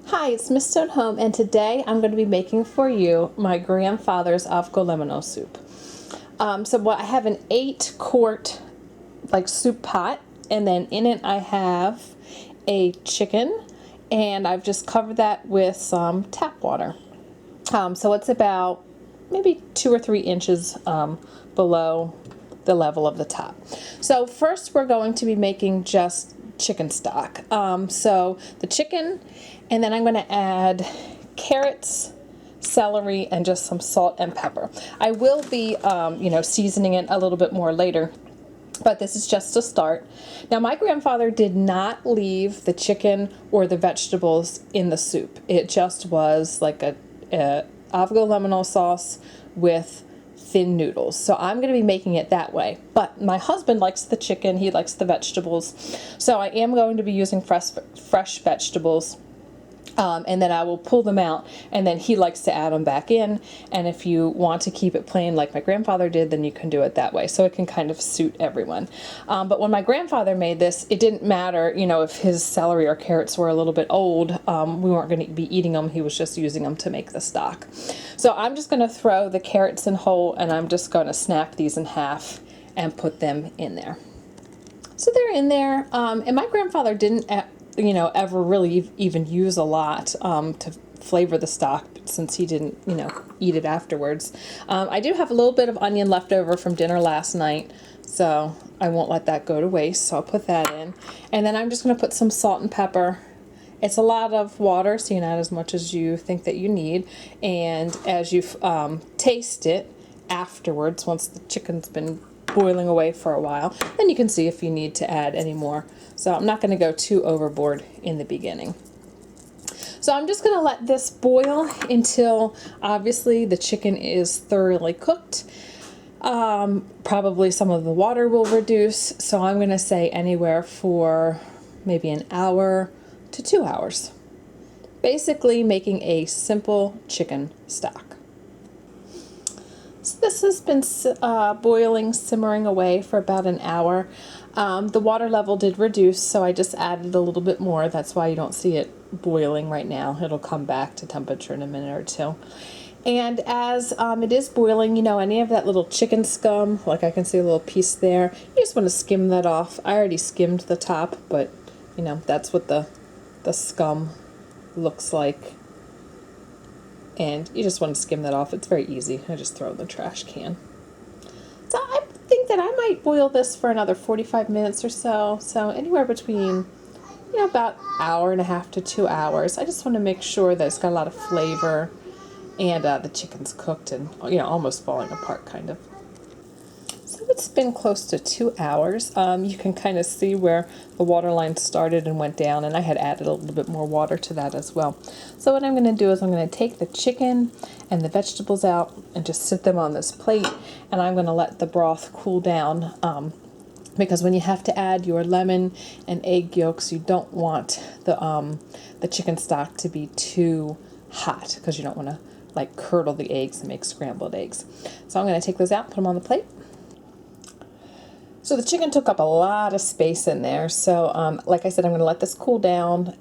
Hi, it's Miss Stone Home, and today I'm going to be making for you my grandfather's Avgolemono soup. I have an 8-quart soup pot, and then in it I have a chicken, and I've just covered that with some tap water. So it's about maybe 2 or 3 inches below the level of the top. So first we're going to be making just chicken stock. So the chicken, and then I'm going to add carrots, celery, and just some salt and pepper. I will be, seasoning it a little bit more later, but this is just a start. Now, my grandfather did not leave the chicken or the vegetables in the soup. It just was like a Avgolemono sauce with thin noodles. So I'm going to be making it that way. But my husband likes the chicken. He likes the vegetables. So I am going to be using fresh vegetables. And then I will pull them out, and then he likes to add them back in. And if you want to keep it plain like my grandfather did, then you can do it that way. So it can kind of suit everyone. But when my grandfather made this, it didn't matter, if his celery or carrots were a little bit old. We weren't going to be eating them. He was just using them to make the stock. So I'm just going to throw the carrots in whole, and I'm just going to snap these in half and put them in there. So they're in there. And my grandfather didn't ever really even use a lot to flavor the stock, since he didn't, eat it afterwards. I do have a little bit of onion left over from dinner last night, so I won't let that go to waste, so I'll put that in. And then I'm just going to put some salt and pepper. It's a lot of water, so not as much as you think that you need. And as you taste it afterwards, once the chicken's been boiling away for a while, then you can see if you need to add any more. So I'm not going to go too overboard in the beginning. So I'm just going to let this boil until obviously the chicken is thoroughly cooked. Probably some of the water will reduce, so I'm going to say anywhere for maybe an hour to 2 hours. Basically making a simple chicken stock. So this has been boiling, simmering away for about an hour. The water level did reduce, so I just added a little bit more. That's why you don't see it boiling right now. It'll come back to temperature in a minute or two. And as it is boiling, any of that little chicken scum, like I can see a little piece there, you just want to skim that off. I already skimmed the top, but that's what the scum looks like. And you just want to skim that off. It's very easy. I just throw it in the trash can. So I think that I might boil this for another 45 minutes or so. So anywhere between, about hour and a half to 2 hours. I just want to make sure that it's got a lot of flavor and the chicken's cooked and, almost falling apart kind of. So it's been close to 2 hours. You can kind of see where the water line started and went down, and I had added a little bit more water to that as well. So what I'm going to do is I'm going to take the chicken and the vegetables out and just sit them on this plate, and I'm going to let the broth cool down, because when you have to add your lemon and egg yolks, you don't want the chicken stock to be too hot, because you don't want to curdle the eggs and make scrambled eggs. So I'm going to take those out, put them on the plate. So the chicken took up a lot of space in there. So like I said, I'm going to let this cool down.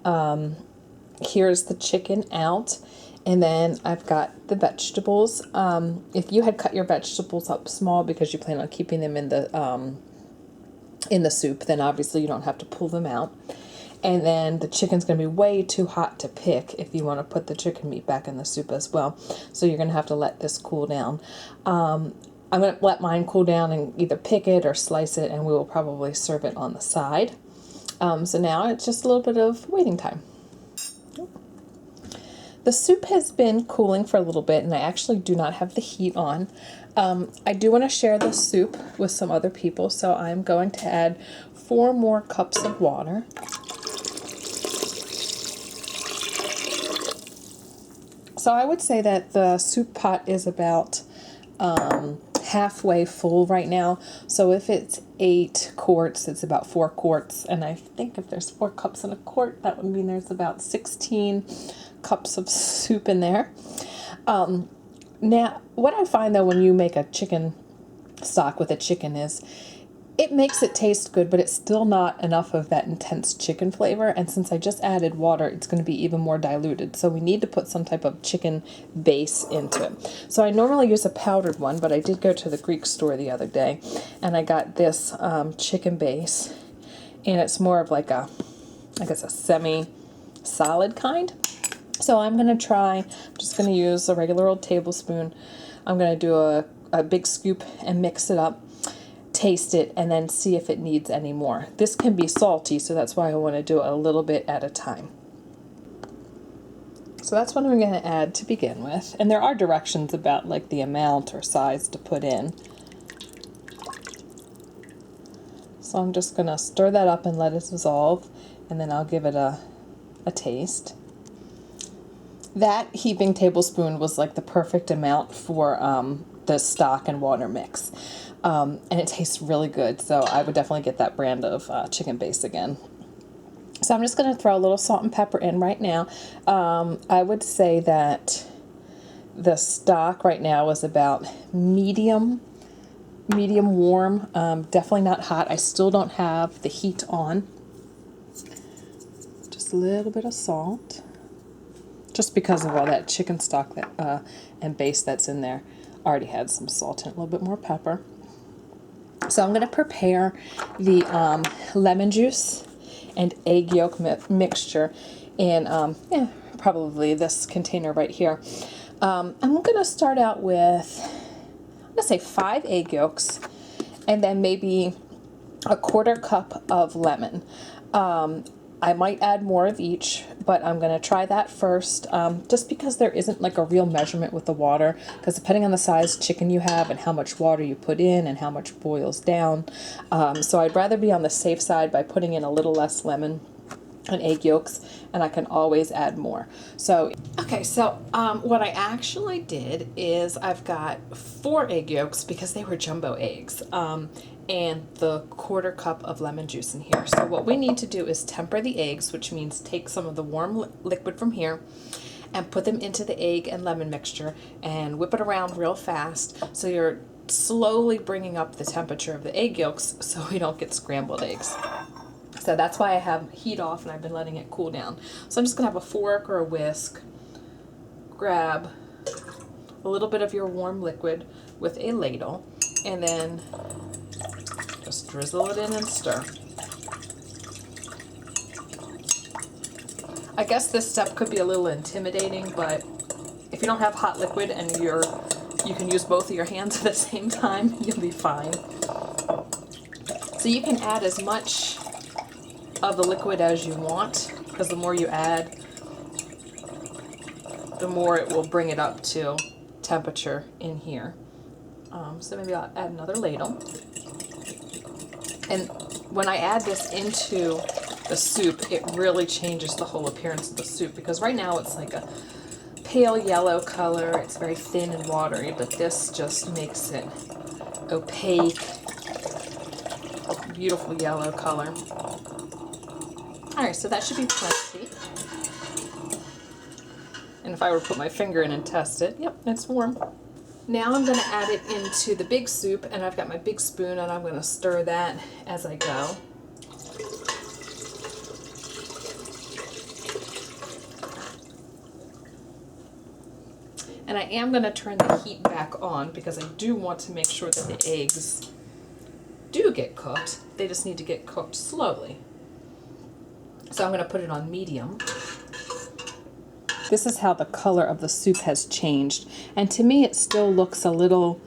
Here's the chicken out. And then I've got the vegetables. If you had cut your vegetables up small because you plan on keeping them in the soup, then obviously you don't have to pull them out. And then the chicken's going to be way too hot to pick if you want to put the chicken meat back in the soup as well. So you're going to have to let this cool down. I'm going to let mine cool down and either pick it or slice it, and we will probably serve it on the side. So now it's just a little bit of waiting time. The soup has been cooling for a little bit, and I actually do not have the heat on. I do want to share the soup with some other people, so I'm going to add 4 more cups of water. So I would say that the soup pot is about halfway full right now. So if it's 8 quarts, it's about 4 quarts. And I think if there's 4 cups in a quart, that would mean there's about 16 cups of soup in there. Now, what I find though when you make a chicken stock with a chicken is It makes it taste good, but it's still not enough of that intense chicken flavor. And since I just added water, it's going to be even more diluted. So we need to put some type of chicken base into it. So I normally use a powdered one, but I did go to the Greek store the other day and I got this chicken base. And it's more of like a, I guess, a semi-solid kind. So I'm going to try, I'm just going to use a regular old tablespoon. I'm going to do a big scoop and mix it up, taste it, and then see if it needs any more. This can be salty, so that's why I want to do it a little bit at a time. So that's what I'm going to add to begin with. And there are directions about like the amount or size to put in. So I'm just going to stir that up and let it dissolve, and then I'll give it a taste. That heaping tablespoon was like the perfect amount for the stock and water mix. And it tastes really good, so I would definitely get that brand of chicken base again. So I'm just going to throw a little salt and pepper in right now. I would say that the stock right now is about medium warm, definitely not hot. I still don't have the heat on. Just a little bit of salt. Just because of all that chicken stock that and base that's in there. Already had some salt and a little bit more pepper. So I'm going to prepare the lemon juice and egg yolk mixture in probably this container right here. I'm going to start out with, I'm going to say 5 egg yolks and then maybe a 1/4 cup of lemon. I might add more of each, but I'm going to try that first, just because there isn't like a real measurement with the water, because depending on the size chicken you have and how much water you put in and how much boils down. So I'd rather be on the safe side by putting in a little less lemon and egg yolks, and I can always add more. So, okay, so what I actually did is I've got 4 egg yolks because they were jumbo eggs. And the 1/4 cup of lemon juice in here. So what we need to do is temper the eggs, which means take some of the warm liquid from here and put them into the egg and lemon mixture and whip it around real fast. So you're slowly bringing up the temperature of the egg yolks so we don't get scrambled eggs. So that's why I have heat off and I've been letting it cool down. So I'm just going to have a fork or a whisk, grab a little bit of your warm liquid with a ladle, and then just drizzle it in and stir. I guess this step could be a little intimidating, but if you don't have hot liquid and you can use both of your hands at the same time, you'll be fine. So you can add as much of the liquid as you want, because the more you add, the more it will bring it up to temperature in here. So maybe I'll add another ladle. And when I add this into the soup, it really changes the whole appearance of the soup, because right now it's like a pale yellow color. It's very thin and watery, but this just makes it opaque, beautiful yellow color. All right, so that should be plenty. And if I were to put my finger in and test it, yep, it's warm. Now I'm going to add it into the big soup, and I've got my big spoon, and I'm going to stir that as I go. And I am going to turn the heat back on because I do want to make sure that the eggs do get cooked. They just need to get cooked slowly. So I'm going to put it on medium. This is how the color of the soup has changed. And to me, it still looks a little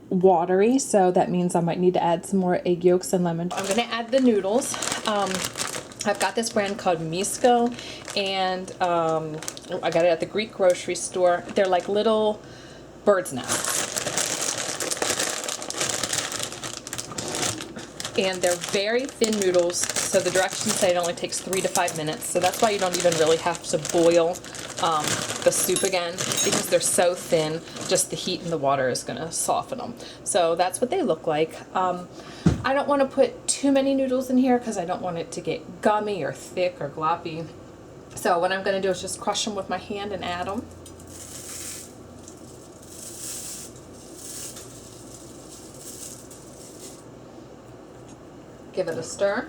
watery, so that means I might need to add some more egg yolks and lemon. I'm going to add the noodles. I've got this brand called Misko, and I got it at the Greek grocery store. They're like little bird's nests. And they're very thin noodles, so the directions say it only takes 3 to 5 minutes, so that's why you don't even really have to boil the soup again, because they're so thin, just the heat and the water is going to soften them. So that's what they look like. I don't want to put too many noodles in here because I don't want it to get gummy or thick or gloppy. So what I'm going to do is just crush them with my hand and add them. Give it a stir.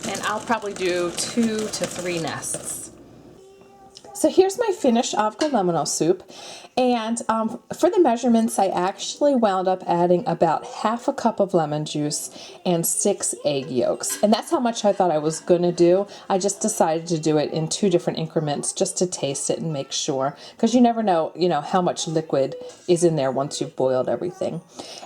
And I'll probably do 2 to 3 nests. So here's my finished Avgolemono soup. And for the measurements, I actually wound up adding about half a cup of lemon juice and 6 egg yolks. And that's how much I thought I was going to do. I just decided to do it in 2 different increments just to taste it and make sure. Because you never know, how much liquid is in there once you've boiled everything.